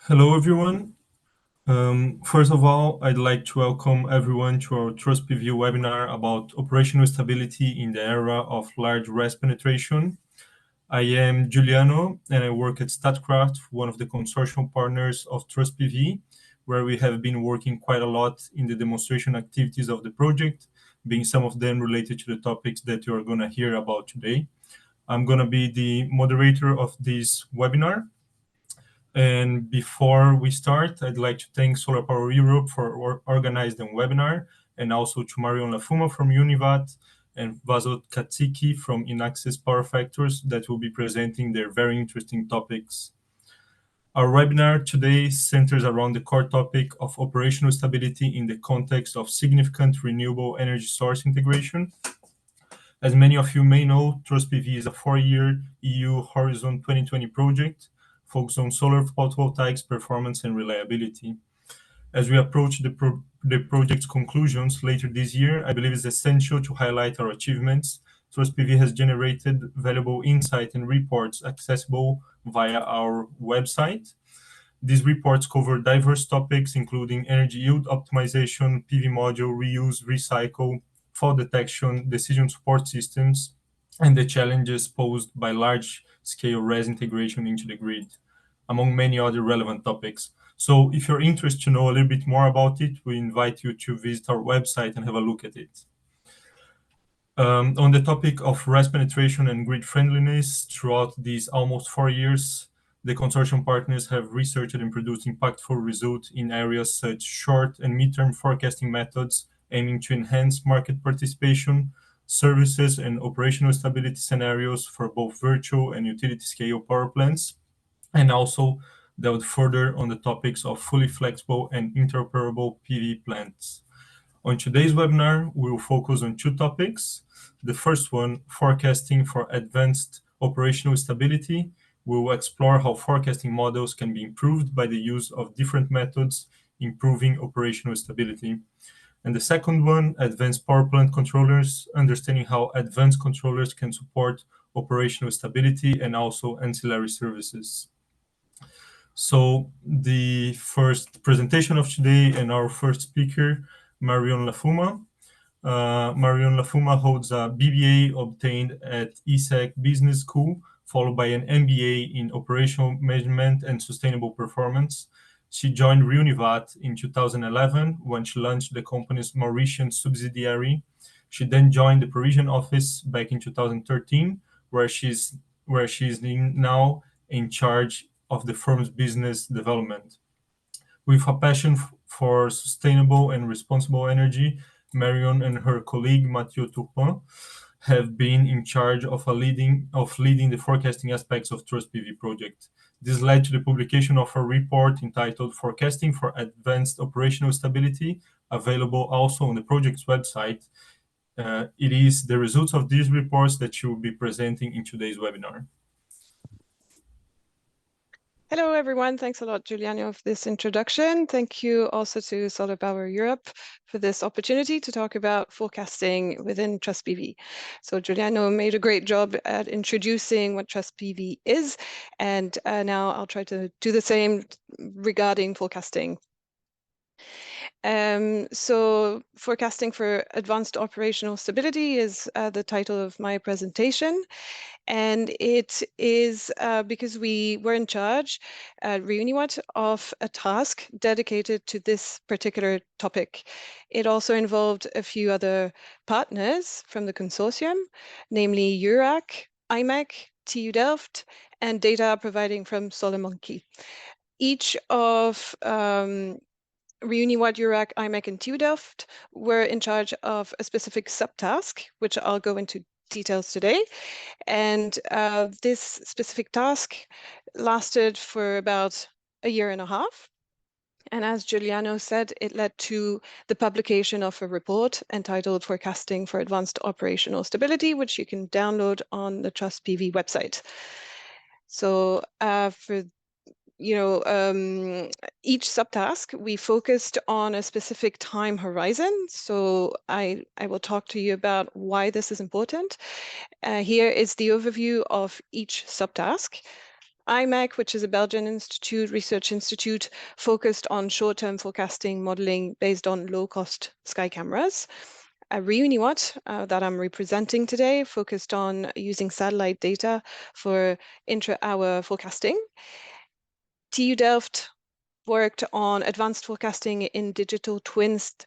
Hello, everyone. First of all, I'd like to welcome everyone to our Trust PV webinar about operational stability in the era of large RES penetration. I am Giuliano, and I work at Statkraft, one of the consortium partners of Trust PV, where we have been working quite a lot in the demonstration activities of the project, being some of them related to the topics that you are going to hear about today. I'm going to be the moderator of this webinar. And before we start, I'd like to thank SolarPower Europe for organizing the webinar, and also to Marion Lafuma from Univat and Vazot Katsiki from Inaxis Power Factors that will be presenting their very interesting topics. Our webinar today centers around the core topic of operational stability in the context of significant renewable energy source integration. As many of you may know, Trust PV is a 4-year EU Horizon 2020 project focused on solar photovoltaics performance and reliability. As we approach the project's conclusions later this year, I believe it's essential to highlight our achievements. Trust PV has generated valuable insight and reports accessible via our website. These reports cover diverse topics, including energy yield optimization, PV module reuse, recycle, fault detection, decision support systems, and the challenges posed by large-scale RES integration into the grid, among many other relevant topics. So if you're interested to know a little bit more about it, we invite you to visit our website and have a look at it. On the topic of RES penetration and grid friendliness, throughout these almost 4 years, the consortium partners have researched and produced impactful results in areas such short and mid-term forecasting methods aiming to enhance market participation, services and operational stability scenarios for both virtual and utility-scale power plants, and also delved further on the topics of fully flexible and interoperable PV plants. On today's webinar, we will focus on 2 topics. The first one, forecasting for advanced operational stability. We will explore how forecasting models can be improved by the use of different methods, improving operational stability. And the second one, advanced power plant controllers, understanding how advanced controllers can support operational stability and also ancillary services. So the first presentation of today and our first speaker, Marion Lafuma. Marion Lafuma holds a BBA obtained at ESEC Business School, followed by an MBA in Operational Management and Sustainable Performance. She joined Univat in 2011 when she launched the company's Mauritian subsidiary. She then joined the Parisian office back in 2013, where she's now in charge of the firm's business development. With a passion for sustainable and responsible energy, Marion and her colleague Mathieu Tourpin have been in charge of leading the forecasting aspects of Trust PV project. This led to the publication of a report entitled Forecasting for Advanced Operational Stability, available also on the project's website. It is the results of these reports that she will be presenting in today's webinar. Hello, everyone. Thanks a lot, Giuliano, for this introduction. Thank you also to SolarPower Europe for this opportunity to talk about forecasting within Trust PV. So Giuliano made a great job at introducing what Trust PV is, and now I'll try to do the same regarding forecasting. So forecasting for advanced operational stability is the title of my presentation. And it is because we were in charge at Reunivat of a task dedicated to this particular topic. It also involved a few other partners from the consortium, namely EURAC, IMEC, TU Delft, and data providing from SolarMonkey. Each of Reunivat, EURAC, IMEC, and TU Delft were in charge of a specific subtask, which I'll go into details today. And this specific task lasted for about a year and a half. And as Giuliano said, it led to the publication of a report entitled Forecasting for Advanced Operational Stability, which you can download on the Trust PV website. So for each subtask, we focused on a specific time horizon. So I will talk to you about why this is important. Here is the overview of each subtask. IMEC, which is a Belgian research institute focused on short-term forecasting modeling based on low-cost sky cameras. ReUniWatt, that I'm representing today, focused on using satellite data for intra-hour forecasting. TU Delft worked on advanced forecasting in digital twins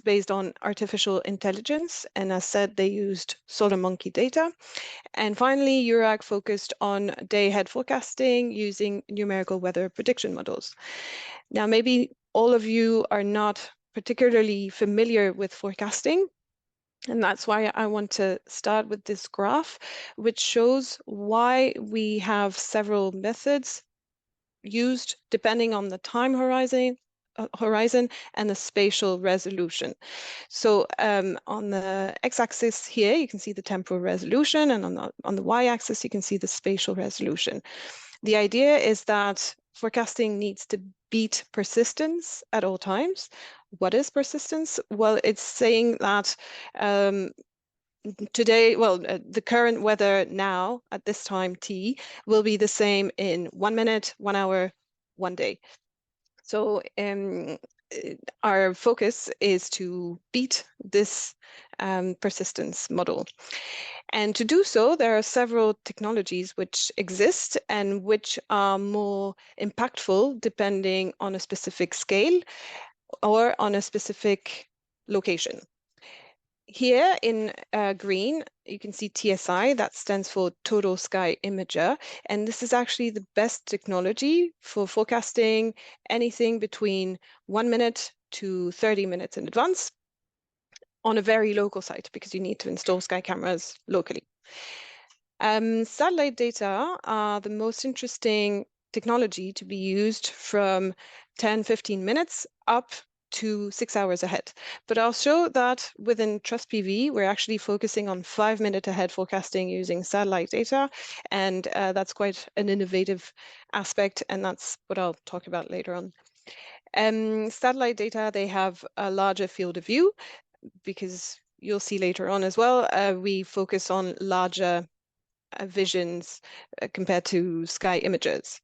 based on artificial intelligence. And as said, they used SolarMonkey data. And finally, EURAG focused on day-ahead forecasting using numerical weather prediction models. Now, maybe all of you are not particularly familiar with forecasting, and that's why I want to start with this graph, which shows why we have several methods used depending on the time horizon and the spatial resolution. So on the x-axis here, you can see the temporal resolution, and on the y-axis, you can see the spatial resolution. The idea is that forecasting needs to beat persistence at all times. What is persistence? Well, it's saying that the current weather now at this time t will be the same in 1 minute, 1 hour, 1 day. So our focus is to beat this persistence model. And to do so, there are several technologies which exist and which are more impactful depending on a specific scale or on a specific location. Here in green, you can see TSI, that stands for Total Sky Imager, and this is actually the best technology for forecasting anything between 1 minute to 30 minutes in advance on a very local site, because you need to install sky cameras locally. Satellite data are the most interesting technology to be used from 10-15 minutes up to 6 hours ahead. But I'll show that within TrustPV, we're actually focusing on 5-minute ahead forecasting using satellite data. And that's quite an innovative aspect, and that's what I'll talk about later on. Satellite data, they have a larger field of view, because you'll see later on as well, we focus on larger visions compared to sky images.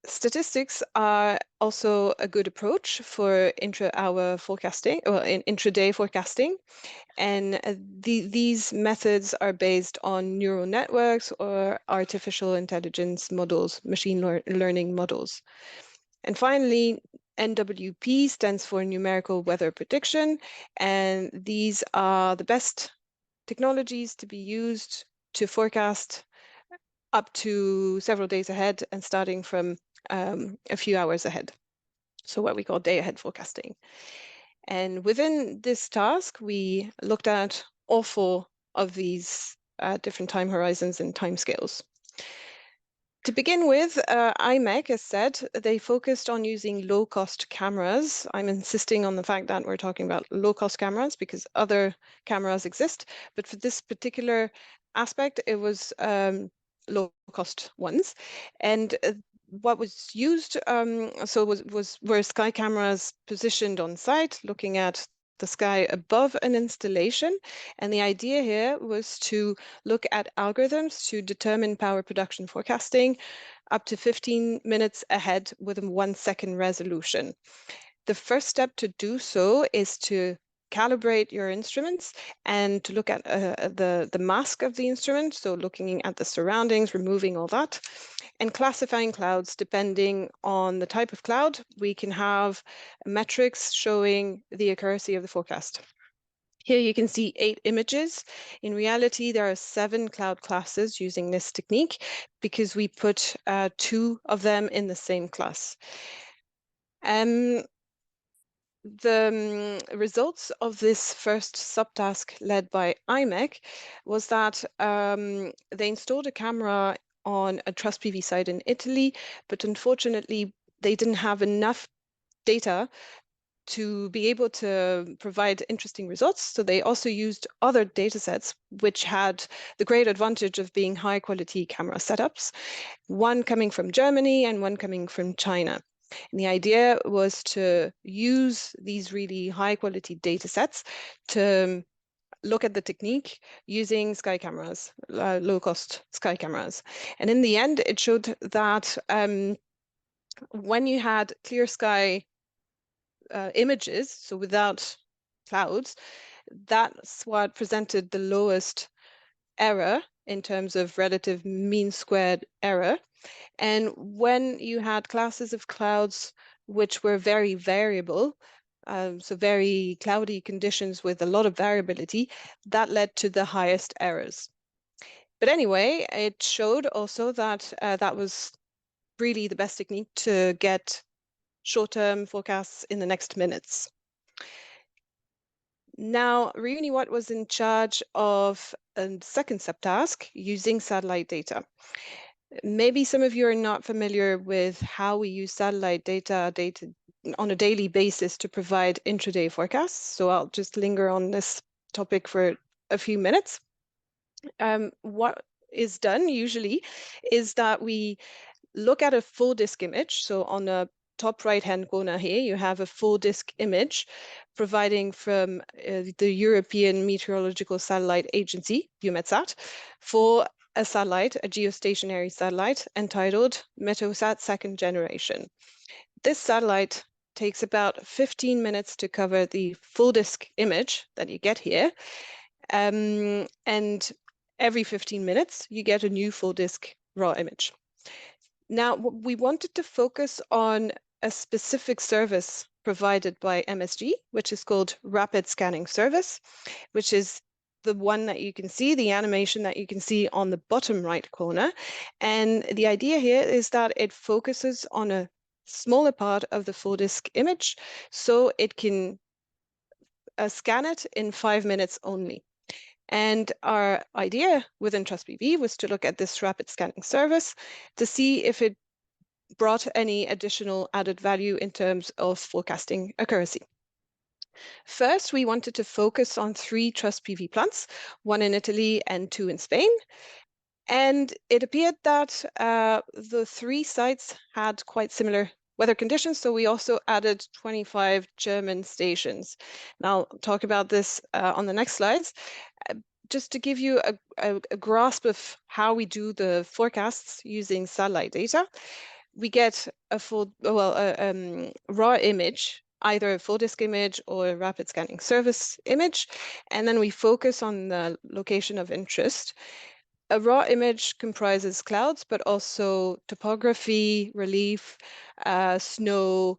Statistics are also a good approach for intra-hour forecasting or intraday forecasting. And these methods are based on neural networks or artificial intelligence models, machine learning models. And finally, NWP stands for numerical weather prediction. And these are the best technologies to be used to forecast up to several days ahead and starting from a few hours ahead. So what we call day ahead forecasting. And within this task, we looked at all 4 of these different time horizons and timescales. To begin with, IMEC, as said, they focused on using low-cost cameras. I'm insisting on the fact that we're talking about low-cost cameras because other cameras exist, but for this particular aspect, it was low-cost ones. And what was used were sky cameras positioned on site, looking at the sky above an installation. And the idea here was to look at algorithms to determine power production forecasting up to 15 minutes ahead with a 1-second resolution. The first step to do so is to calibrate your instruments and to look at the mask of the instrument, so looking at the surroundings, removing all that, and classifying clouds depending on the type of cloud. We can have metrics showing the accuracy of the forecast. Here you can see 8 images. In reality, there are 7 cloud classes using this technique because we put 2 of them in the same class. The results of this first subtask led by IMEC was that they installed a camera on a TrustPV site in Italy, but unfortunately they didn't have enough data to be able to provide interesting results. So they also used other data sets which had the great advantage of being high quality camera setups, one coming from Germany and one coming from China. And the idea was to use these really high quality data sets to look at the technique using sky cameras, low-cost sky cameras. And in the end, it showed that when you had clear sky images, so without clouds, that's what presented the lowest error in terms of relative mean squared error. And when you had classes of clouds which were very variable, so very cloudy conditions with a lot of variability, that led to the highest errors. But anyway, it showed also that that was really the best technique to get short-term forecasts in the next minutes. Now, ReUniWatt was in charge of a second subtask using satellite data. Maybe some of you are not familiar with how we use satellite data on a daily basis to provide intraday forecasts. So I'll just linger on this topic for a few minutes. What is done usually is that we look at a full disk image. So on the top right-hand corner here, you have a full disk image providing from the European Meteorological Satellite Agency, EUMETSAT, for a satellite, a geostationary satellite entitled Meteosat Second Generation. This satellite takes about 15 minutes to cover the full disk image that you get here. And every 15 minutes, you get a new full disk raw image. Now, we wanted to focus on a specific service provided by MSG, which is called Rapid Scanning Service, which is the one that you can see, the animation that you can see on the bottom right corner. And the idea here is that it focuses on a smaller part of the full disk image, so it can scan it in 5 minutes only. And our idea within TrustBV was to look at this rapid scanning service to see if it brought any additional added value in terms of forecasting accuracy. First, we wanted to focus on 3 TrustBV plants, 1 in Italy and 2 in Spain. And it appeared that the 3 sites had quite similar weather conditions, so we also added 25 German stations. Now, I'll talk about this on the next slides. Just to give you a grasp of how we do the forecasts using satellite data, we get a raw image, either a full disk image or a rapid scanning service image, and then we focus on the location of interest. A raw image comprises clouds, but also topography, relief, snow,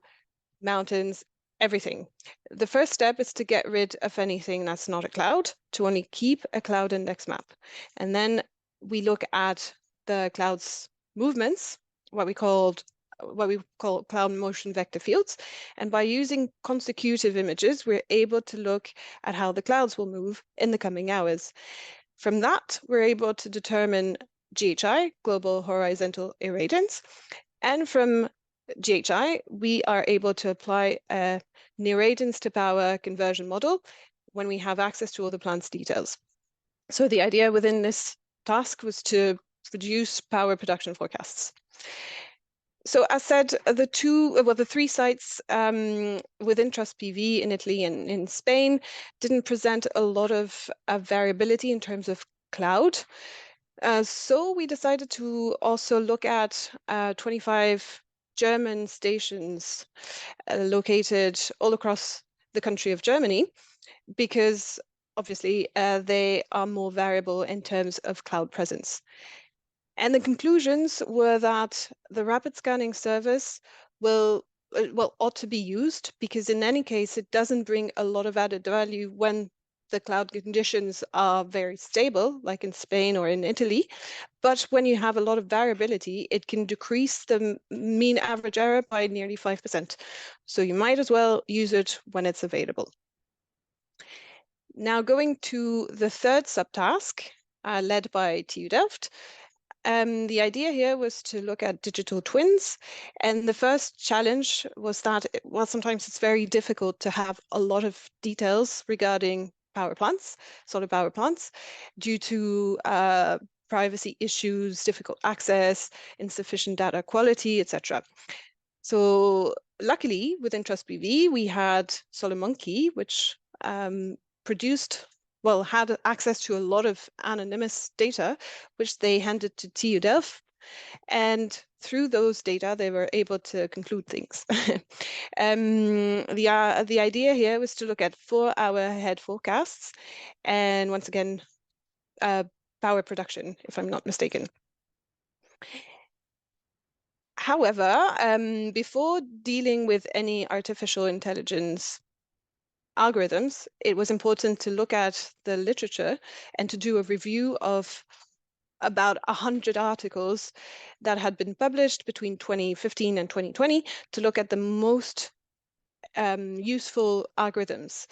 mountains, everything. The first step is to get rid of anything that's not a cloud, to only keep a cloud index map. And then we look at the cloud's movements, what we call cloud motion vector fields. And by using consecutive images, we're able to look at how the clouds will move in the coming hours. From that, we're able to determine GHI, global horizontal irradiance. And from GHI, we are able to apply a near-radiance to power conversion model when we have access to all the plant's details. So the idea within this task was to produce power production forecasts. So as said, the 3 sites within TrustBV in Italy and in Spain didn't present a lot of variability in terms of cloud. So we decided to also look at 25 German stations located all across the country of Germany, because obviously they are more variable in terms of cloud presence. And the conclusions were that the rapid scanning service ought to be used, because in any case, it doesn't bring a lot of added value when the cloud conditions are very stable, like in Spain or in Italy. But when you have a lot of variability, it can decrease the mean average error by nearly 5%. So you might as well use it when it's available. Now going to the third subtask, led by TU Delft. The idea here was to look at digital twins. And the first challenge was that, sometimes it's very difficult to have a lot of details regarding power plants, solar power plants, due to privacy issues, difficult access, insufficient data quality, etc. So luckily, within TrustBV, we had SolarMonkey, which produced well, had access to a lot of anonymous data, which they handed to TU Delft. And through those data, they were able to conclude things. The idea here was to look at 4-hour ahead forecasts, and once again, power production, if I'm not mistaken. However, before dealing with any artificial intelligence algorithms, it was important to look at the literature and to do a review of about 100 articles that had been published between 2015 and 2020 to look at the most useful algorithms.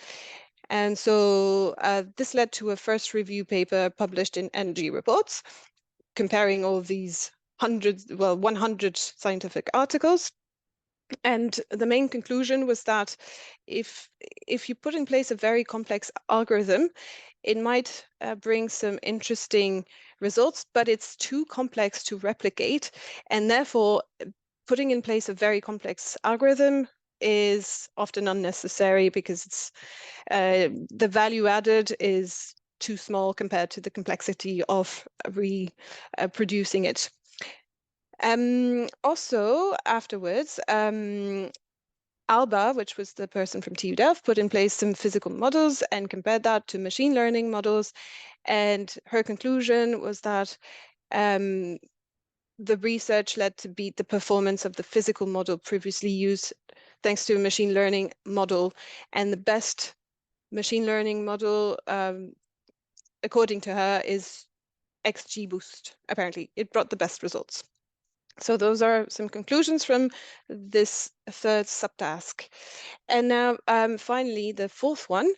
And so this led to a first review paper published in Energy Reports, comparing all these 100 scientific articles. And the main conclusion was that if you put in place a very complex algorithm, it might bring some interesting results, but it's too complex to replicate. And therefore, putting in place a very complex algorithm is often unnecessary because it's the value added is too small compared to the complexity of reproducing it. Also, afterwards, Alba, which was the person from TU Delft, put in place some physical models and compared that to machine learning models. And her conclusion was that the research led to beat the performance of the physical model previously used thanks to a machine learning model. And the best machine learning model, according to her, is XGBoost. Apparently, it brought the best results. So those are some conclusions from this third subtask. And now, finally, the fourth one,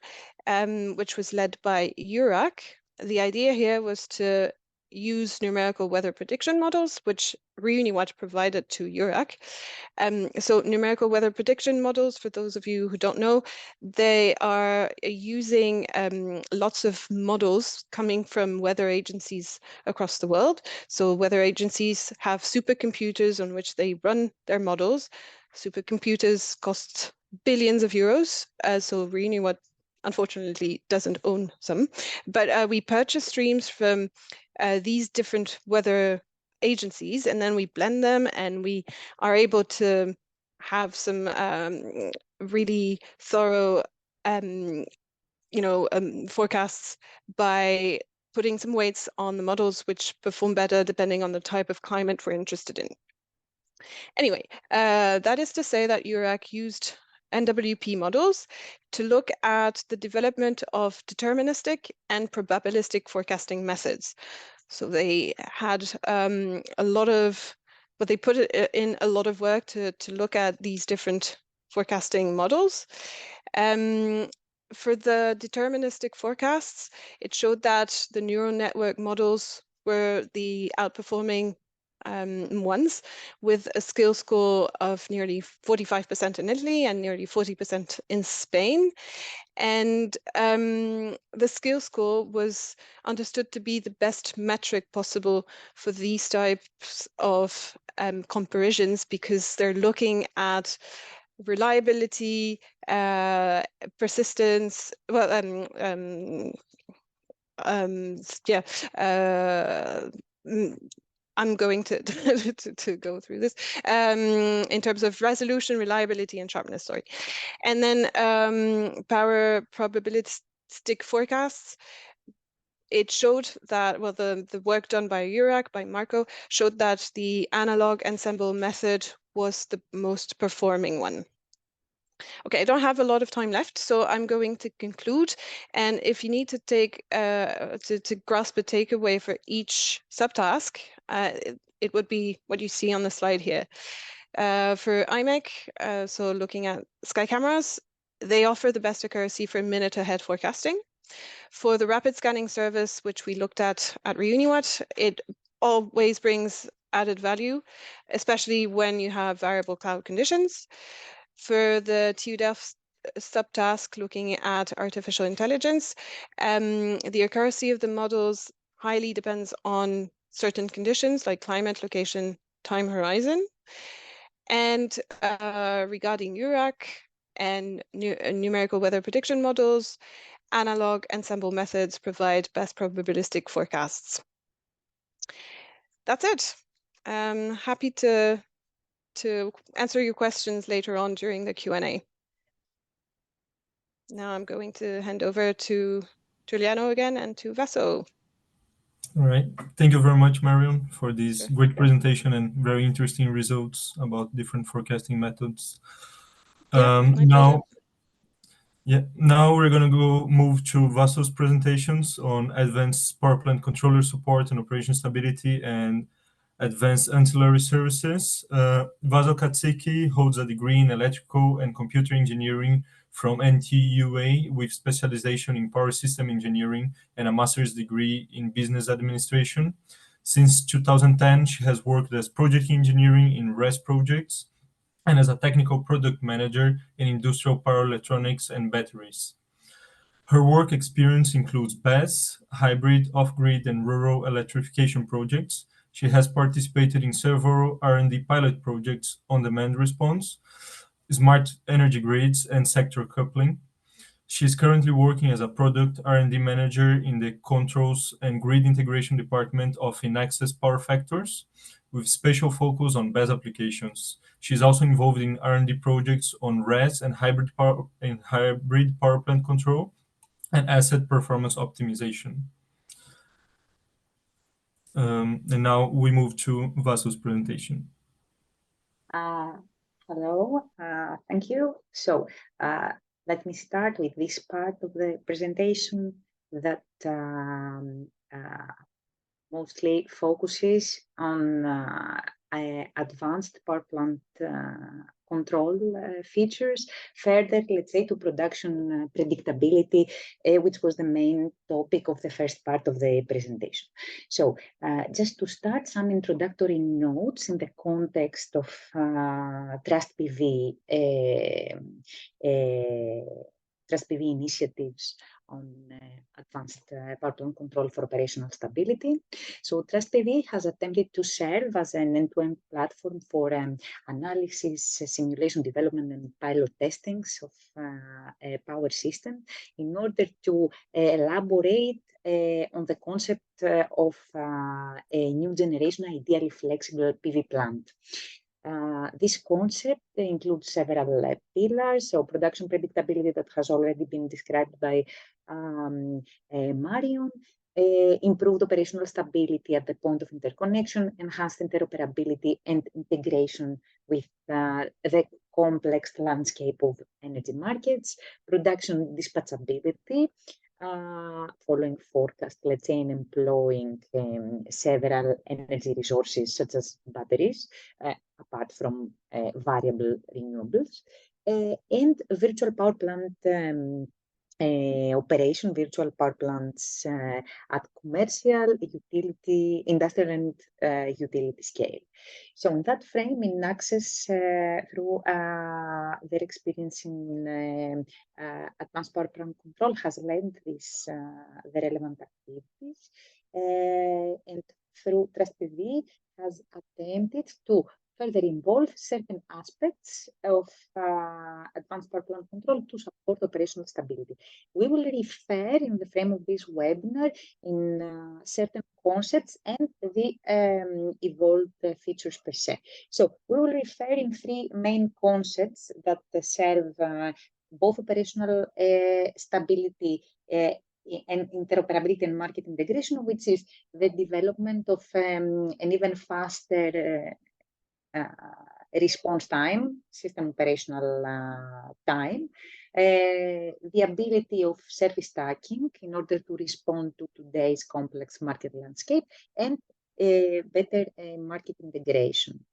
which was led by EURAC. The idea here was to use numerical weather prediction models, which Reuniwatch provided to EURAC. So numerical weather prediction models, for those of you who don't know, they are using lots of models coming from weather agencies across the world. So weather agencies have supercomputers on which they run their models. Supercomputers cost billions of euros. So Reuniwatch unfortunately doesn't own some, but we purchase streams from these different weather agencies, and then we blend them, and we are able to have some really thorough, forecasts by putting some weights on the models which perform better depending on the type of climate we're interested in. Anyway, that is to say that EURAC used NWP models to look at the development of deterministic and probabilistic forecasting methods. So they had a lot of, but they put in a lot of work to look at these different forecasting models. For the deterministic forecasts, it showed that the neural network models were the outperforming ones, with a skill score of nearly 45% in Italy and nearly 40% in Spain. And the skill score was understood to be the best metric possible for these types of comparisons, because they're looking at reliability, persistence, well, yeah, I'm going to to go through this in terms of resolution, reliability, and sharpness. Sorry, and then power probabilistic forecasts. It showed that, well, the work done by EURAC, by Marco, showed that the analog ensemble method was the most performing one. Okay, I don't have a lot of time left, so I'm going to conclude. And if you need to take to grasp a takeaway for each subtask, it would be what you see on the slide here. For IMEC, so looking at sky cameras, they offer the best accuracy for minute ahead forecasting. For the rapid scanning service, which we looked at Reuniwatch, it always brings added value, especially when you have variable cloud conditions. For the TU Delft subtask looking at artificial intelligence, the accuracy of the models highly depends on certain conditions like climate, location, time horizon. And regarding EURAC and numerical weather prediction models, analog ensemble methods provide best probabilistic forecasts. That's it. Happy to answer your questions later on during the Q&A. Now I'm going to hand over to Giuliano again and to Vaso. All right. Thank you very much, Marion, for this Sure. great presentation and very interesting results about different forecasting methods. Yeah, my pleasure. Now we're going to move to Vaso's presentations on advanced power plant controller support and operation stability and advanced ancillary services. Vaso Katsiki holds a degree in electrical and computer engineering from NTUA with specialization in power system engineering and a master's degree in business administration. Since 2010, she has worked as project engineering in RES projects and as a technical product manager in industrial power electronics and batteries. Her work experience includes BESS, hybrid, off-grid, and rural electrification projects. She has participated in several R&D pilot projects on demand response, smart energy grids, and sector coupling. She is currently working as a product R&D manager in the controls and grid integration department of Inaccess Power Factors, with special focus on BESS applications. She is also involved in R&D projects on RES and hybrid power plant control and asset performance optimization. And now we move to Vaso's presentation. Hello, thank you. So let me start with this part of the presentation that mostly focuses on advanced power plant control features, further, let's say, to production predictability, which was the main topic of the first part of the presentation. So just to start, some introductory notes in the context of Trust PV initiatives on advanced power plant control for operational stability. So Trust PV has attempted to serve as an end-to-end platform for analysis, simulation development, and pilot testings of a power system in order to elaborate on the concept of a new generation, ideally flexible PV plant. This concept includes several pillars, so production predictability that has already been described by Marion, improved operational stability at the point of interconnection, enhanced interoperability and integration with the complex landscape of energy markets, production dispatchability, following forecast, let's say, and employing several energy resources such as batteries, apart from variable renewables, and virtual power plant operation, virtual power plants at commercial, utility, industrial, and utility scale. So in that frame, Inaccess, through their experience in advanced power plant control, has led this the relevant activities, and through Trust PV has attempted to further involve certain aspects of advanced power plant control to support operational stability. We will refer in the frame of this webinar in certain concepts and the evolved features per se. So we will refer in three main concepts that serve both operational stability and interoperability and market integration, which is the development of an even faster response time, system operational time, the ability of service stacking in order to respond to today's complex market landscape, and better market integration.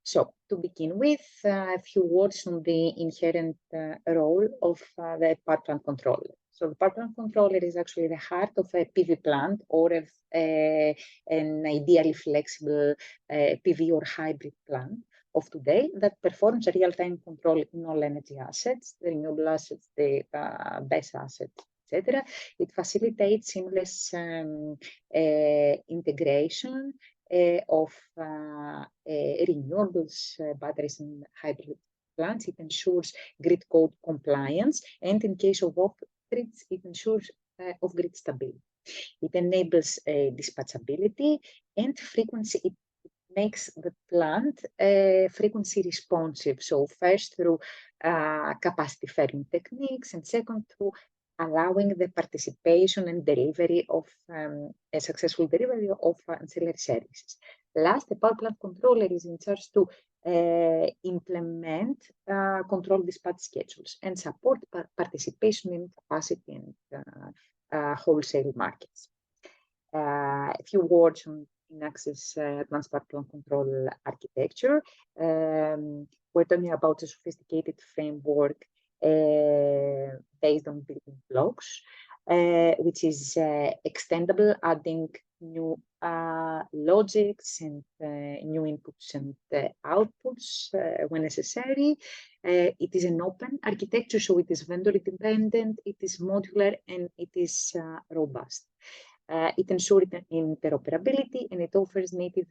So to begin with, a few words on the inherent role of the power plant controller. So the power plant controller is actually the heart of a PV plant or an ideally flexible PV or hybrid plant of today that performs a real-time control in all energy assets, the renewable assets, the BESS assets, etc. It facilitates seamless integration of renewables, batteries, and hybrid plants. It ensures grid code compliance, and in case of grids, it ensures off-grid stability. It enables dispatchability and frequency. It makes the plant frequency responsive. So first through capacity firming techniques, and second through allowing the participation and delivery of a successful delivery of ancillary services. Last, the power plant controller is in charge to implement control dispatch schedules and support participation in capacity and wholesale markets. A few words on in-access advanced power plant control architecture. We're talking about a sophisticated framework based on building blocks, which is extendable, adding new logics and new inputs and outputs when necessary. It is an open architecture, so it is vendor independent, it is modular, and it is robust. It ensures interoperability, and it offers native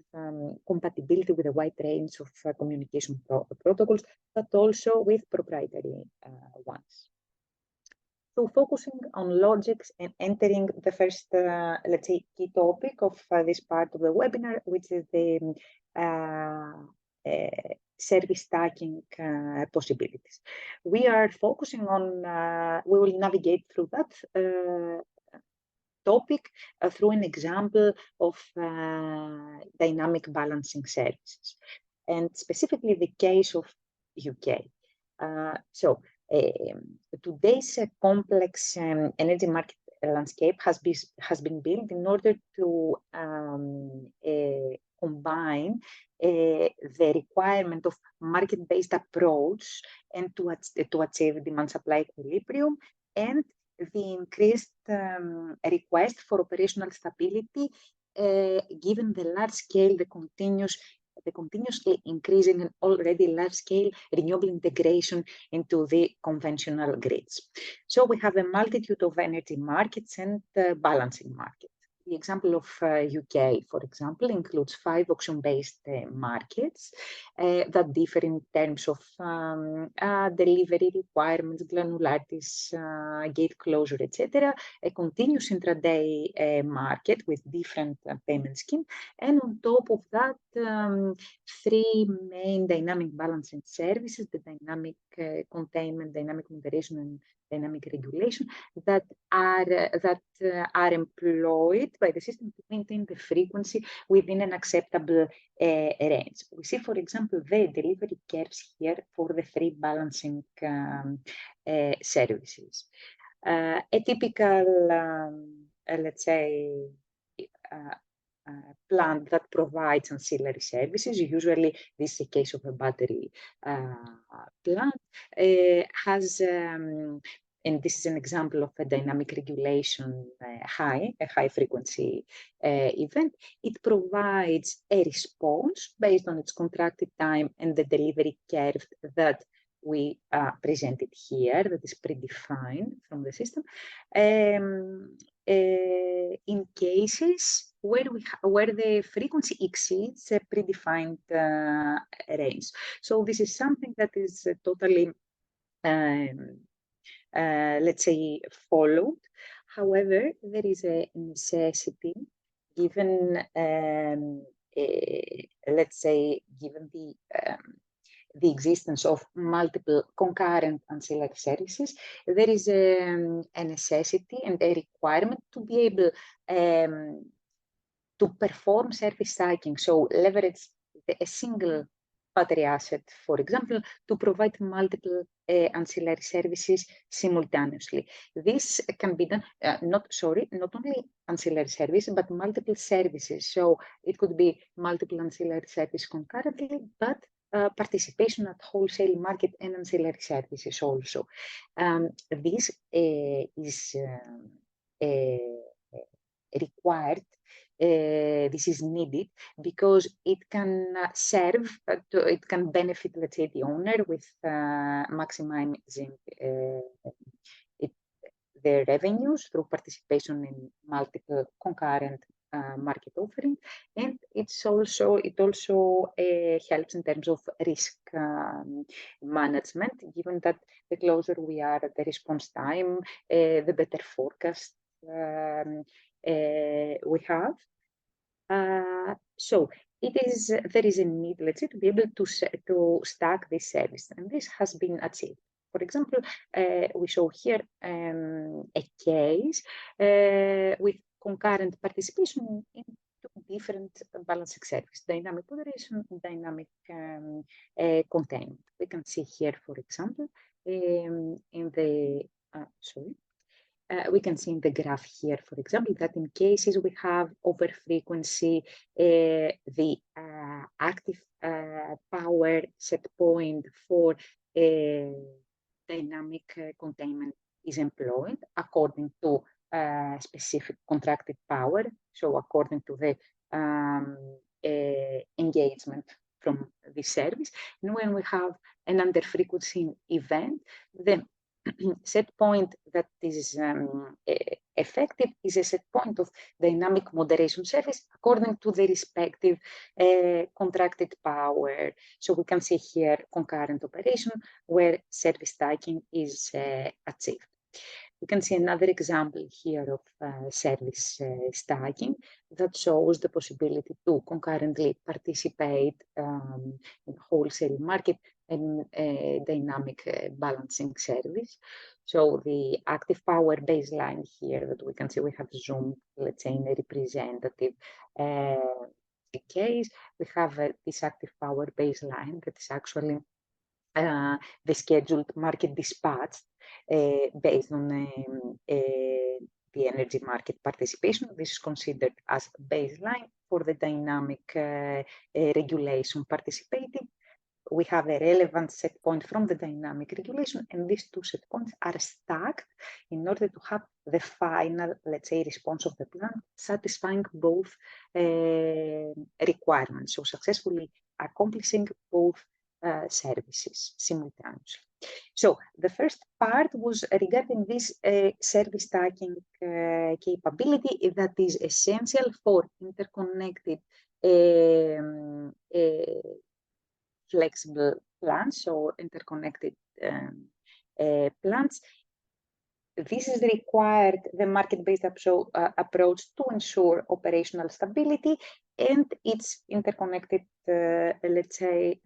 compatibility with a wide range of communication protocols, but also with proprietary ones. So focusing on logics and entering the first, let's say, key topic of this part of the webinar, which is the service stacking possibilities. We are focusing on, we will navigate through that topic through an example of dynamic balancing services, and specifically the case of UK. Today's complex energy market landscape has been built in order to combine the requirement of market-based approach and to achieve demand-supply equilibrium, and the increased request for operational stability, given the large scale, the continuously increasing and already large scale renewable integration into the conventional grids. So we have a multitude of energy markets and balancing markets. The example of UK, for example, includes 5 auction-based markets that differ in terms of delivery requirements, granularities, gate closure, etc. A continuous intraday market with different payment schemes, and on top of that, 3 main dynamic balancing services: the dynamic containment, dynamic moderation, and dynamic regulation that are employed by the system to maintain the frequency within an acceptable range. We see, for example, the delivery curves here for the 3 balancing services. A typical, let's say, plant that provides ancillary services, usually this is a case of a battery plant, has and this is an example of a dynamic regulation a high frequency event. It provides a response based on its contracted time and the delivery curve that we presented here, that is predefined from the system, in cases where the frequency exceeds a predefined range. So this is something that is totally let's say, followed. However, there is a necessity, given, let's say, given the existence of multiple concurrent ancillary services, there is a necessity and a requirement to be able to perform service stacking, so leverage a single battery asset, for example, to provide multiple ancillary services simultaneously. This can be done, not only ancillary services, but multiple services. So it could be multiple ancillary services concurrently, but participation at wholesale market and ancillary services also. This is required. This is needed because it can serve, it can benefit, let's say, the owner with maximizing their revenues through participation in multiple concurrent market offering, and it also helps in terms of risk management, given that the closer we are at the response time, the better forecast we have. So there is a need, let's say, to be able to stack this service, and this has been achieved. For example, we show here a case with concurrent participation in two different balancing services: dynamic moderation and dynamic containment. We can see here, for example, in the we can see in the graph here, for example, that in cases we have over frequency, the active power set point for dynamic containment is employed according to specific contracted power, so according to the engagement from the service. And when we have an under frequency event, then set point that is effective is a set point of dynamic moderation service according to the respective contracted power. So we can see here concurrent operation where service stacking is achieved. We can see another example here of service stacking that shows the possibility to concurrently participate in wholesale market and dynamic balancing service. So the active power baseline here that we can see, we have zoomed, let's say, in a representative case. We have this active power baseline that is actually the scheduled market dispatch based on the energy market participation. This is considered as baseline for the dynamic regulation participating. We have a relevant set point from the dynamic regulation, and these two set points are stacked in order to have the final, let's say, response of the plant satisfying both requirements, so successfully accomplishing both services simultaneously. So the first part was regarding this service stacking capability that is essential for interconnected flexible plants, so interconnected plants. This is required, the market-based approach, to ensure operational stability, and its interconnected, let's say,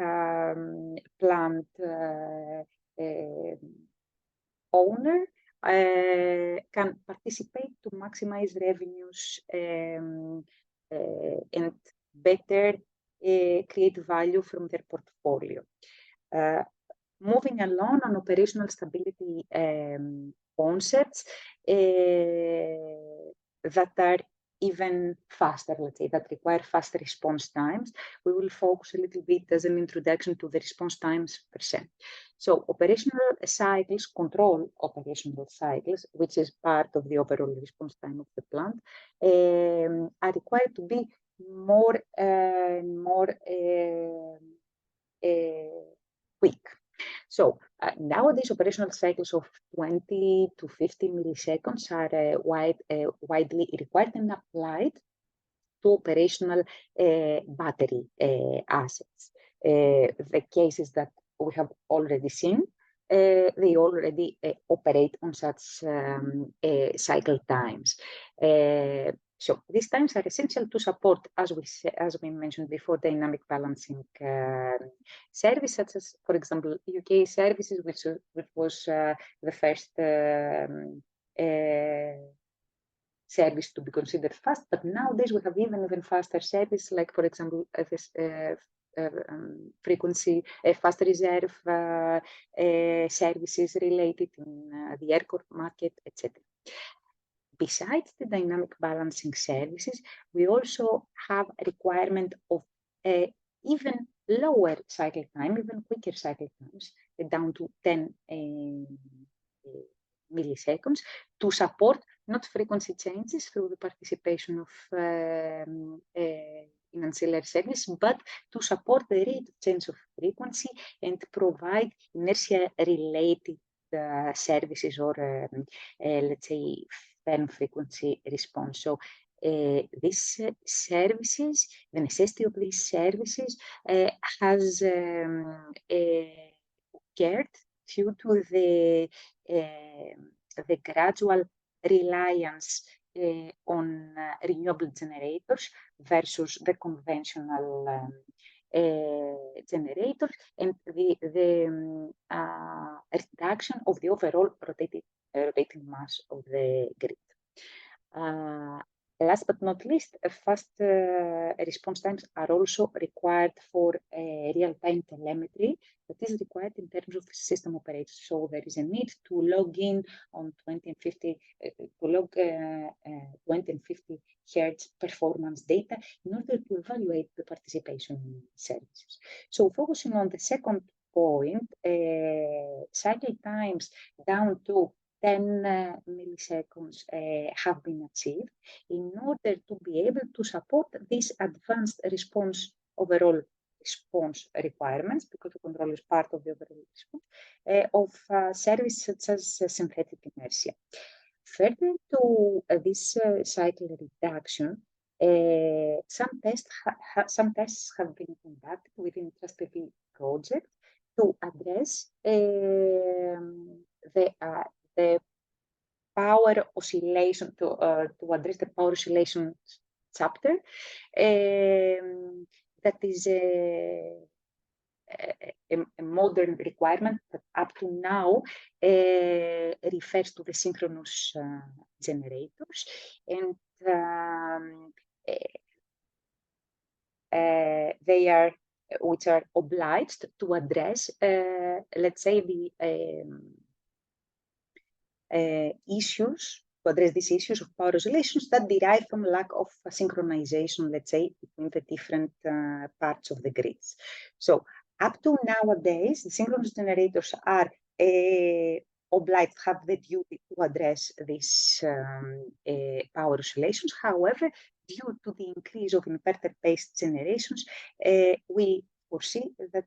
plant owner can participate to maximize revenues and better create value from their portfolio. Moving along on operational stability concepts that are even faster, let's say, that require faster response times. We will focus a little bit as an introduction to the response times per se. So operational cycles, control operational cycles, which is part of the overall response time of the plant, are required to be more quick. So nowadays, operational cycles of 20 to 50 milliseconds are widely required and applied to operational battery assets. The cases that we have already seen, they already operate on such cycle times. So these times are essential to support, as we mentioned before, dynamic balancing service, such as, for example, UK services, which was the first service to be considered fast. But nowadays we have even faster service, like, for example, this frequency fast reserve services related in the ERCOT market, etc. Besides the dynamic balancing services, we also have a requirement of even lower cycle time, even quicker cycle times, down to 10 milliseconds, to support not frequency changes through the participation of in ancillary service, but to support the rate of change of frequency and provide inertia-related services or, let's say, frequency response. So These services, the necessity of these services has occurred due to the gradual reliance on renewable generators versus the conventional generators, and the reduction of the overall rotating mass of the grid. Last but not least, fast response times are also required for real-time telemetry that is required in terms of system operators. So there is a need to log in on 20 and 50, to log 20 and 50 hertz performance data in order to evaluate the participation in services. So focusing on the second point, cycle times down to 10 milliseconds have been achieved in order to be able to support this advanced response, overall response requirements, because the control is part of the overall response of services such as synthetic inertia. Further to this cycle reduction, some tests have been conducted within the TrustPV project to address the power oscillation, to address the power oscillation chapter. That is a modern requirement that up to now refers to the synchronous generators, and they are, which are obliged to address, let's say, the issues, to address these issues of power oscillations that derive from lack of synchronization, let's say, between the different parts of the grids. So up to nowadays, the synchronous generators are obliged to have the duty to address these power oscillations. However, due to the increase of inverter-based generations, we foresee that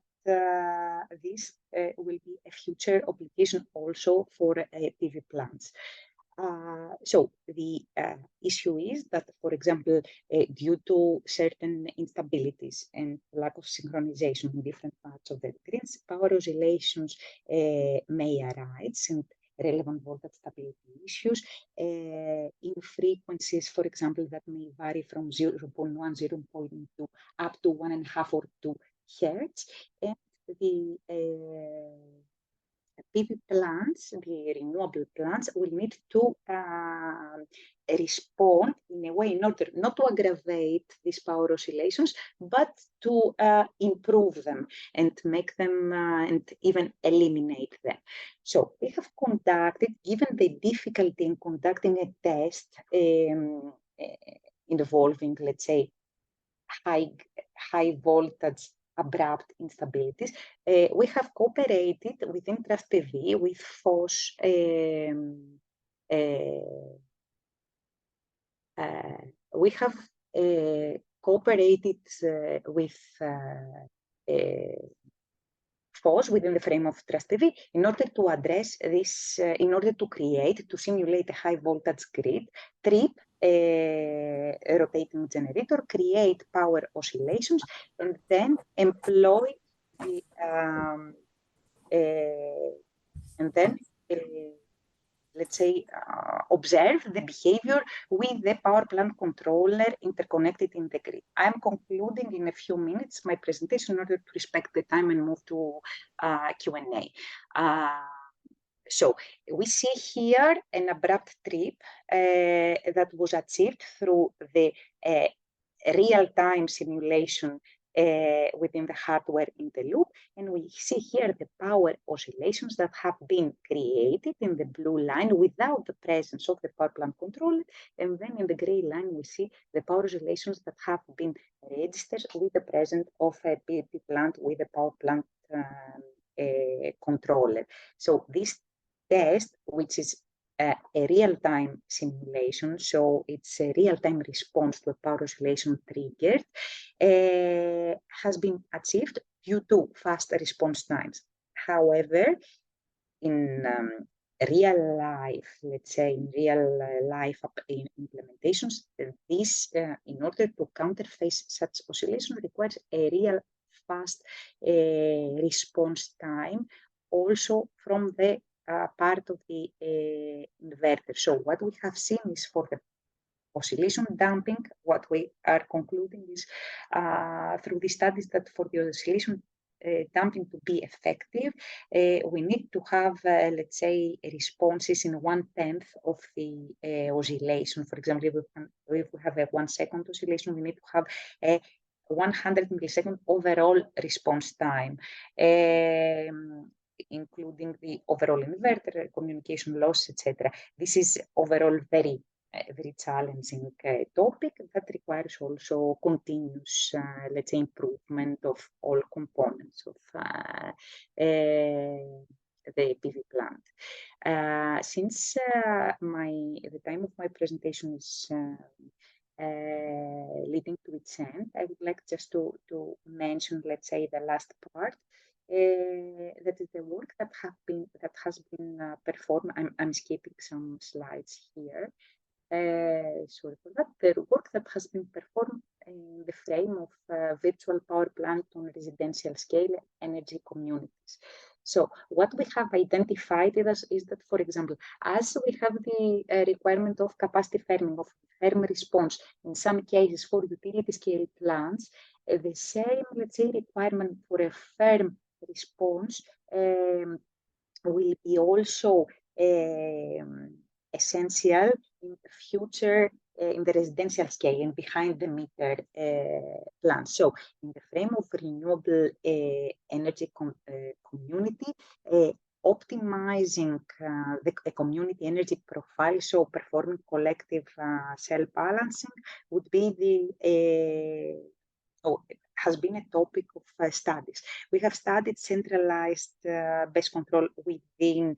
this will be a future obligation also for PV plants. So the issue is that, for example, due to certain instabilities and lack of synchronization in different parts of the grids, power oscillations may arise, and relevant voltage stability issues in frequencies, for example, that may vary from 0.1, 0.2 up to 1.5 or 2 hertz, and the PV plants, the renewable plants, will need to respond in a way in order not to aggravate these power oscillations, but to improve them and make them and even eliminate them. So we have conducted, given the difficulty in conducting a test involving, let's say, high voltage abrupt instabilities, we have cooperated within TrustPV with FOS we have cooperated with FOS within the frame of TrustPV in order to address this, in order to create, to simulate a high voltage grid, trip a rotating generator, create power oscillations, and then employ the let's say, observe the behavior with the power plant controller interconnected in the grid. I'm concluding in a few minutes my presentation in order to respect the time and move to Q&A. So we see here an abrupt trip that was achieved through the real-time simulation within the hardware in the loop, and we see here the power oscillations that have been created in the blue line without the presence of the power plant controller, and then in the gray line we see the power oscillations that have been registered with the presence of a PV plant with a power plant controller. So this test, which is a real-time simulation, so it's a real-time response to a power oscillation triggered, has been achieved due to fast response times. However, in real life, let's say, in real life implementations, this, in order to counterface such oscillation, requires a real fast response time, also from the part of the inverter. So what we have seen is for the oscillation damping, what we are concluding is through the studies that for the oscillation damping to be effective, we need to have, let's say, responses in 1/10 of the oscillation. For example, if we have a 1 second oscillation, we need to have a 100 millisecond overall response time, including the overall inverter, communication loss, etc. This is overall very challenging topic that requires also continuous, let's say, improvement of all components of the PV plant. Since the time of my presentation is leading to its end, I would like just to mention, let's say, the last part. That is the work that has been performed. I'm skipping some slides here. Sorry for that. The work that has been performed in the frame of virtual power plant on residential scale energy communities. So what we have identified is that, for example, as we have the requirement of capacity firming, of firm response, in some cases for utility scale plants, the same, let's say, requirement for a firm response will be also essential in the future in the residential scale and behind the meter plants. So in the frame of renewable energy community, optimizing the community energy profile, so performing collective cell balancing would be has been a topic of studies. We have studied centralized base control within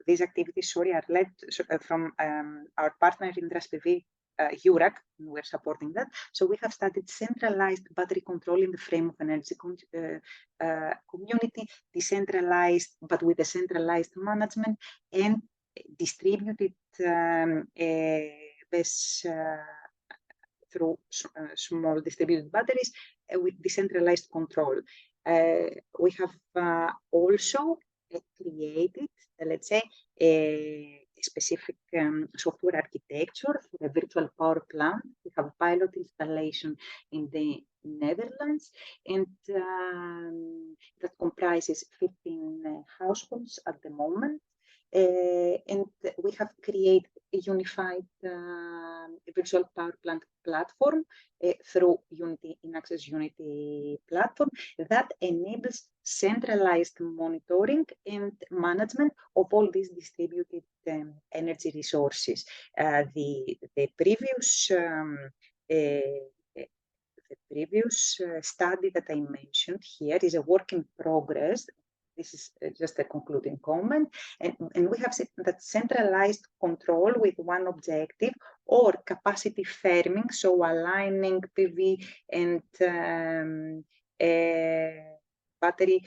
these activities, are led from our partner in PV, URAC, and we're supporting that. So we have studied centralized battery control in the frame of energy community, decentralized, but with a centralized management, and distributed base through small distributed batteries with decentralized control. We have also created, let's say, a specific software architecture for a virtual power plant. We have a pilot installation in the Netherlands, and that comprises 15 households at the moment. And we have created a unified virtual power plant platform through in-access Unity platform that enables centralized monitoring and management of all these distributed energy resources. The previous study that I mentioned here is a work in progress. This is just a concluding comment. And we have said that centralized control with one objective, or capacity firming, so aligning PV and battery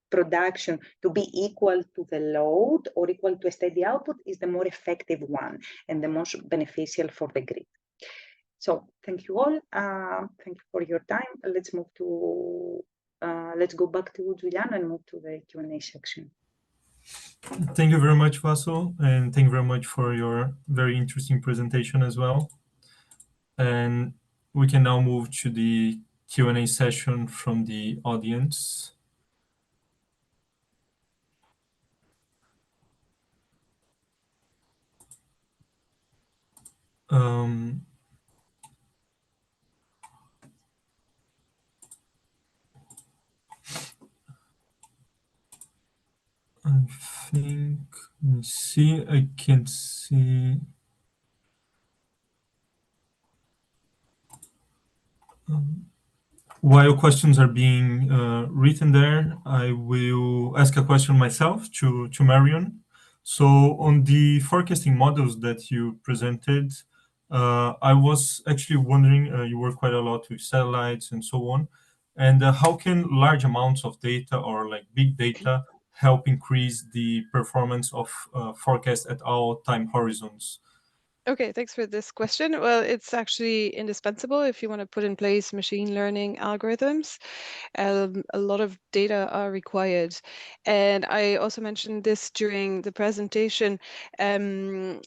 production to be equal to the load or equal to a steady output is the more effective one and the most beneficial for the grid. So thank you all. Thank you for your time. Let's go back to Giuliano and move to the Q&A section. Thank you very much, Vaso, and thank you very much for your very interesting presentation as well. And we can now move to the Q&A session from the audience. I think, let me see, I can see. While questions are being written there, I will ask a question myself to Marion. So on the forecasting models that you presented, I was actually wondering, you work quite a lot with satellites and so on. And how can large amounts of data or like big data help increase the performance of forecasts at all time horizons? Okay, thanks for this question. Well, it's actually indispensable if you want to put in place machine learning algorithms. A lot of data are required. And I also mentioned this during the presentation. When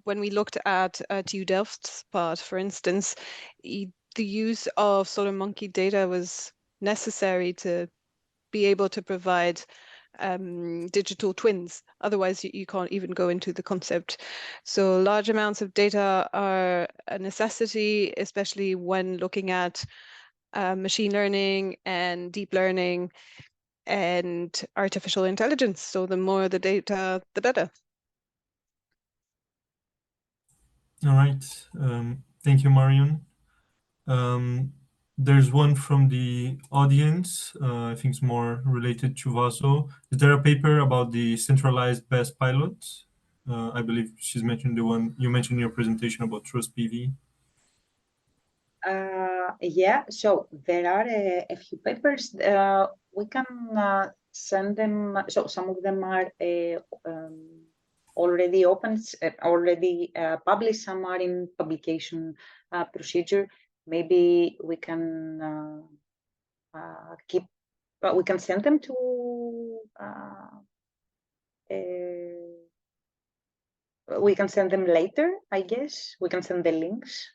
we looked at TU Delft's part, for instance, the use of SolarMonkey data was necessary to be able to provide digital twins. Otherwise, you can't even go into the concept. So large amounts of data are a necessity, especially when looking at machine learning and deep learning and artificial intelligence. So the more the data, the better. All right. Thank you, Marion. There's one from the audience. I think it's more related to Vaso. Is there a paper about the centralized BESS pilot? I believe she's mentioned the one you mentioned in your presentation about Trust PV. Yeah, so there are a few papers. We can send them. So some of them are already open, already published. Some are in publication procedure. Maybe we can keep. We can send them to. We can send them later, I guess. We can send the links.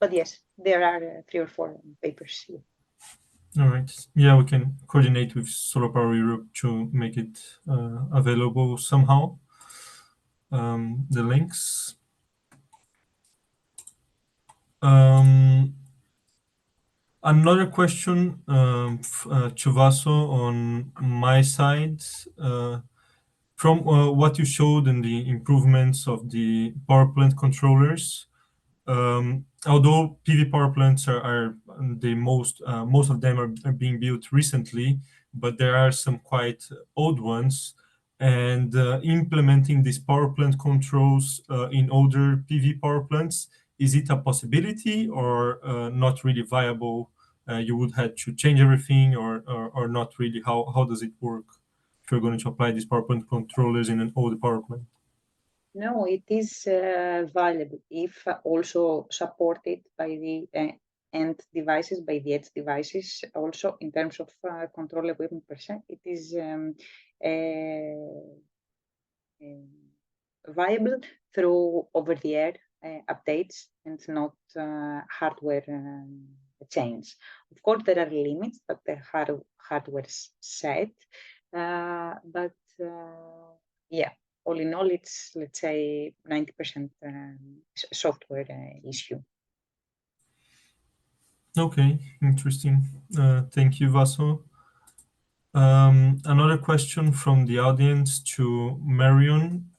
But yes, there are 3 or 4 papers here. All right. Yeah, we can coordinate with SolarPower Europe to make it available somehow. The links. Another question to Vaso on my side. From what you showed in the improvements of the power plant controllers, although PV power plants are the most of them are being built recently, but there are some quite old ones. And implementing these power plant controls in older PV power plants, is it a possibility or not really viable? You would have to change everything or not really? How does it work if you're going to apply these power plant controllers in an old power plant? No, it is valuable if also supported by the end devices, by the edge devices. Also, in terms of control equipment percent, it is viable through over-the-air updates and not hardware change. Of course, there are limits that the hardware set, but yeah, all in all, it's, let's say, 90% software issue. Okay, interesting. Thank you, Vaso. Another question from the audience to Marion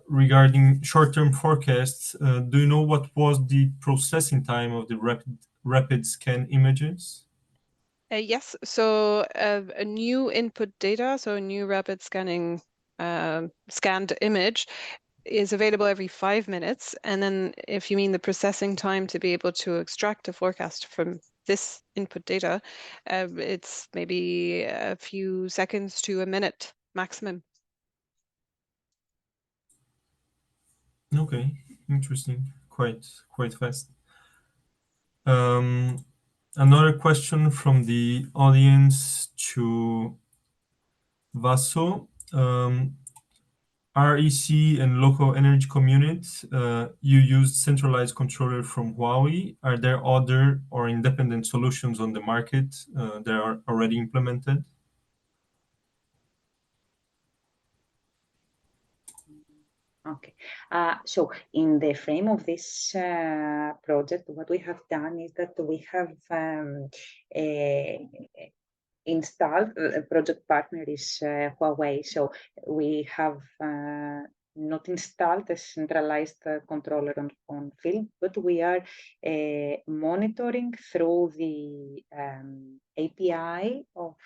regarding short-term forecasts. Do you know what was the processing time of the rapid scan images? Yes, so a new input data, so a new rapid scanning scanned image is available every 5 minutes. And then if you mean the processing time to be able to extract a forecast from this input data, it's maybe a few seconds to a minute maximum. Okay, interesting. Quite fast. Another question from the audience to Vaso. REC and local energy communities, you used centralized controller from Huawei. Are there other or independent solutions on the market that are already implemented? Okay, so in the frame of this project, what we have done is that we have installed, a project partner is Huawei, so we have not installed a centralized controller on field, but we are monitoring through the API of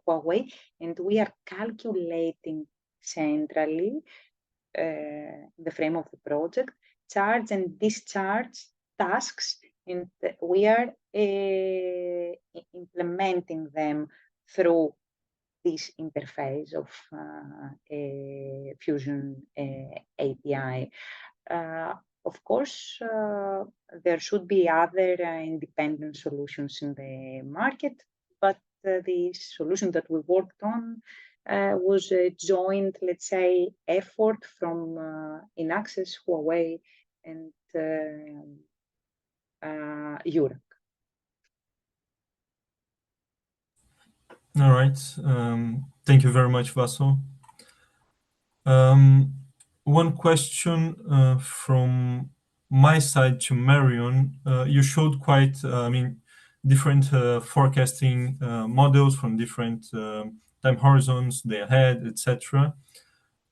Huawei, and we are calculating centrally the frame of the project, charge and discharge tasks and we are implementing them through this interface of Fusion API. Of course, there should be other independent solutions in the market, but the solution that we worked on was a joint, let's say, effort from Inaccess, Huawei, and Europe. All right. Thank you very much, Vaso. One question from my side to Marion. You showed quite, different forecasting models from different time horizons, day ahead, etc.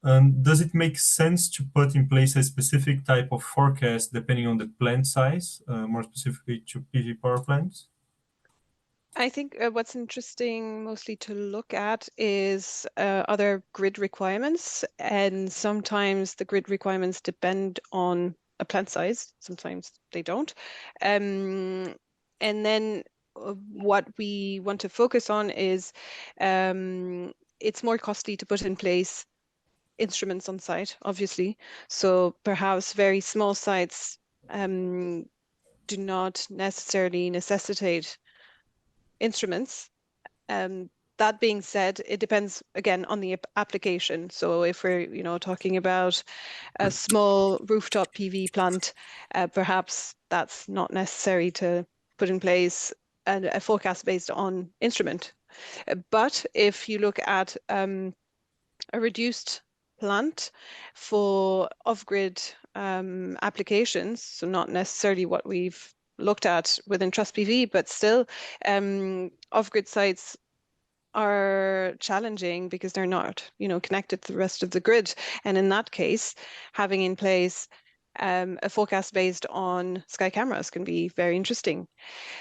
Does it make sense to put in place a specific type of forecast depending on the plant size, more specifically to PV power plants? I think what's interesting mostly to look at is other grid requirements, and sometimes the grid requirements depend on a plant size, sometimes they don't. And then what we want to focus on is it's more costly to put in place instruments on site, obviously. So perhaps very small sites do not necessarily necessitate instruments. That being said, it depends again on the application. So if we're, talking about a small rooftop PV plant, perhaps that's not necessary to put in place a forecast based on instrument. But if you look at a reduced plant for off-grid applications, so not necessarily what we've looked at within Trust PV, but still off-grid sites are challenging because they're not, connected to the rest of the grid. And in that case, having in place a forecast based on sky cameras can be very interesting.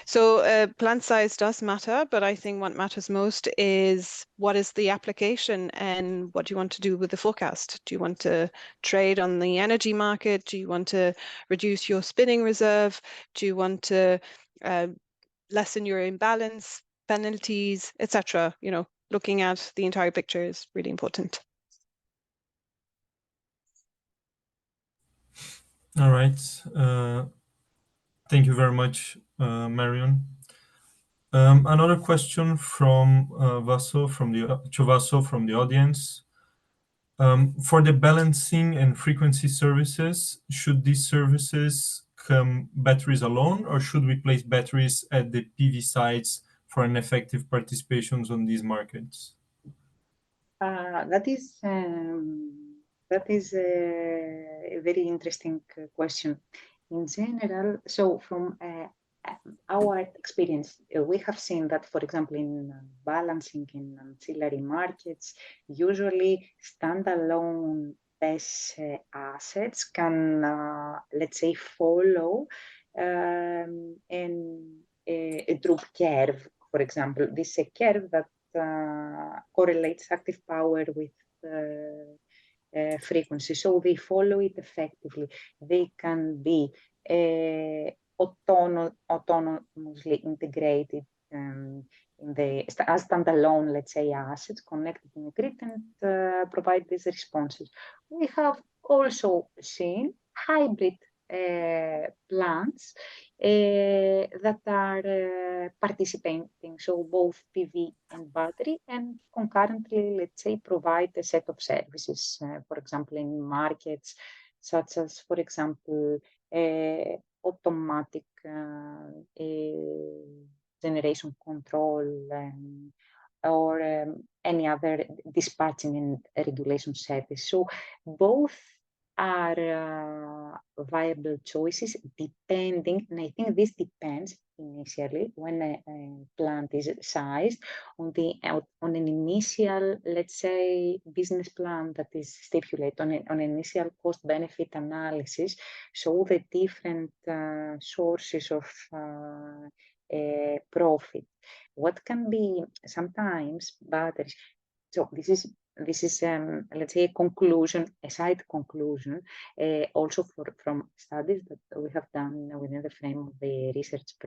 So plant size does matter, but I think what matters most is what is the application and what do you want to do with the forecast? Do you want to trade on the energy market? Do you want to reduce your spinning reserve? Do you want to lessen your imbalance penalties, etc.? Looking at the entire picture is really important. All right. Thank you very much, Marion. Another question from Vaso from the audience. For the balancing and frequency services, should these services come batteries alone, or should we place batteries at the PV sites for an effective participation on these markets? That is a very interesting question. In general, so from our experience, we have seen that, for example, in balancing in ancillary markets, usually standalone BESS assets can, let's say, follow a droop curve. For example, this is a curve that correlates active power with frequency. So they follow it effectively. They can be autonomously integrated as standalone, let's say, assets connected in the grid and provide these responses. We have also seen hybrid plants that are participating, so both PV and battery, and concurrently, let's say, provide a set of services, for example, in markets such as, for example, automatic generation control or any other dispatching and regulation service. So both are viable choices depending, and I think this depends initially when a plant is sized on an initial, let's say, business plan that is stipulated on an initial cost-benefit analysis. So the different sources of profit. What can be sometimes batteries? So this is this is, let's say, a side conclusion, also from studies that we have done within the frame of the research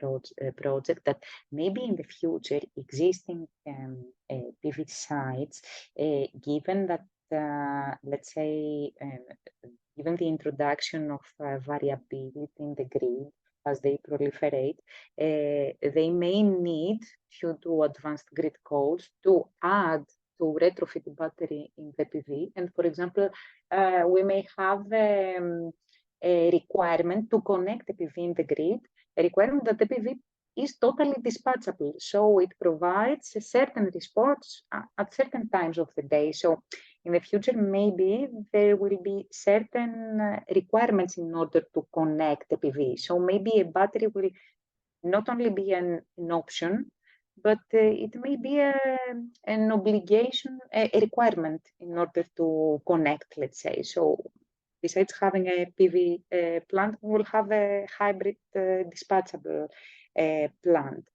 project, that maybe in the future existing PV sites, given that, let's say, given the introduction of variability in the grid as they proliferate, they may need, due to advanced grid codes, to add to retrofit battery in the PV. And for example, we may have a requirement to connect the PV in the grid, a requirement that the PV is totally dispatchable. So it provides a certain response at certain times of the day. So in the future, maybe there will be certain requirements in order to connect the PV. So maybe a battery will not only be an option, but it may be an obligation, a requirement in order to connect, let's say. So besides having a PV plant, we will have a hybrid dispatchable plant.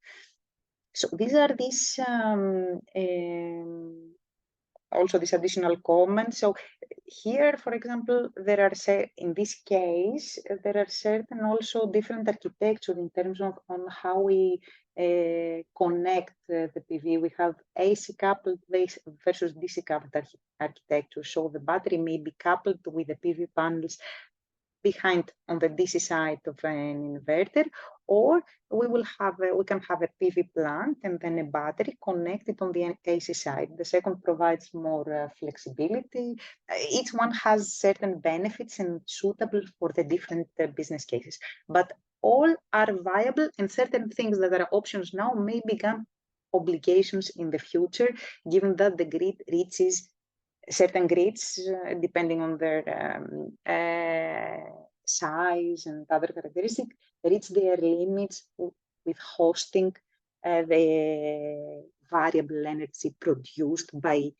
So these are also these additional comments. So here, for example, there are, in this case, there are certain also different architecture in terms of on how we connect the PV. We have AC coupled versus DC coupled architecture. So the battery may be coupled with the PV panels behind on the DC side of an inverter, or we can have a PV plant and then a battery connected on the AC side. The second provides more flexibility. Each one has certain benefits and suitable for the different business cases, but all are viable, and certain things that are options now may become obligations in the future, given that the grid reaches certain grids, depending on their size and other characteristics, reach their limits with hosting the variable energy produced by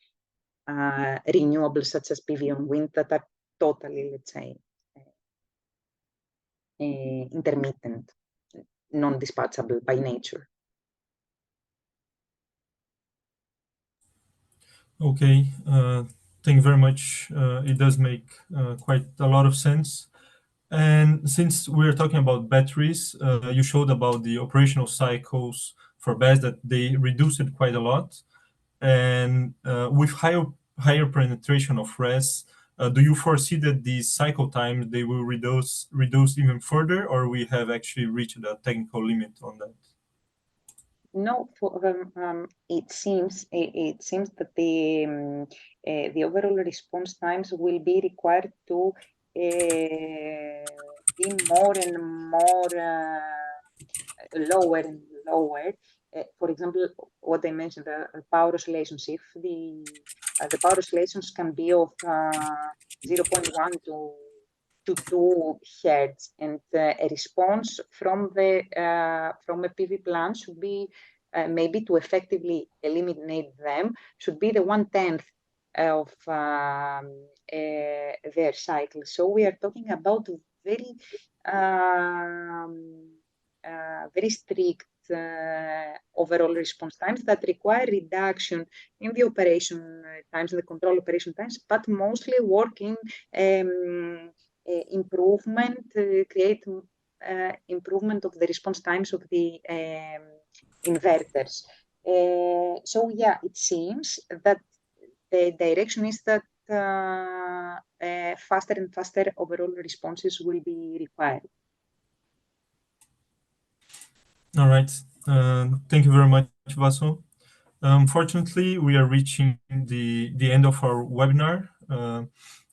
renewables such as PV and wind that are totally, let's say, intermittent, non-dispatchable by nature. Okay, thank you very much. It does make quite a lot of sense. And since we're talking about batteries, you showed about the operational cycles for BESS that they reduced it quite a lot. And with higher penetration of RES, do you foresee that these cycle times they will reduce even further, or we have actually reached a technical limit on that? No, it seems that the overall response times will be required to be more and more lower and lower. For example, what I mentioned, the power oscillations. If the power oscillations can be of 0.1 to 2 hertz, and a response from a PV plant should be maybe, to effectively eliminate them, should be the 1/10 of their cycle. So we are talking about very very strict overall response times that require reduction in the operation times, in the control operation times, but mostly work in improvement, create improvement of the response times of the inverters. So yeah, it seems that the direction is that faster and faster overall responses will be required. All right. Thank you very much, Vaso. Unfortunately, we are reaching the end of our webinar.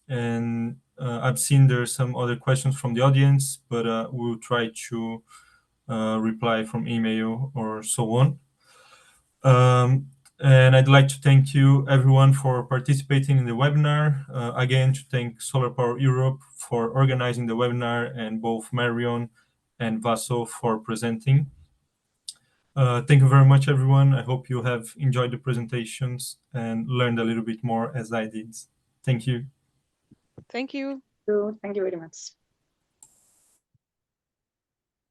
And I've seen there's some other questions from the audience, but we'll try to reply from email or so on. And I'd like to thank you, everyone, for participating in the webinar. Again, to thank SolarPower Europe for organizing the webinar, and both Marion and Vaso for presenting. Thank you very much, everyone. I hope you have enjoyed the presentations and learned a little bit more as I did. Thank you. Thank you. So thank you very much.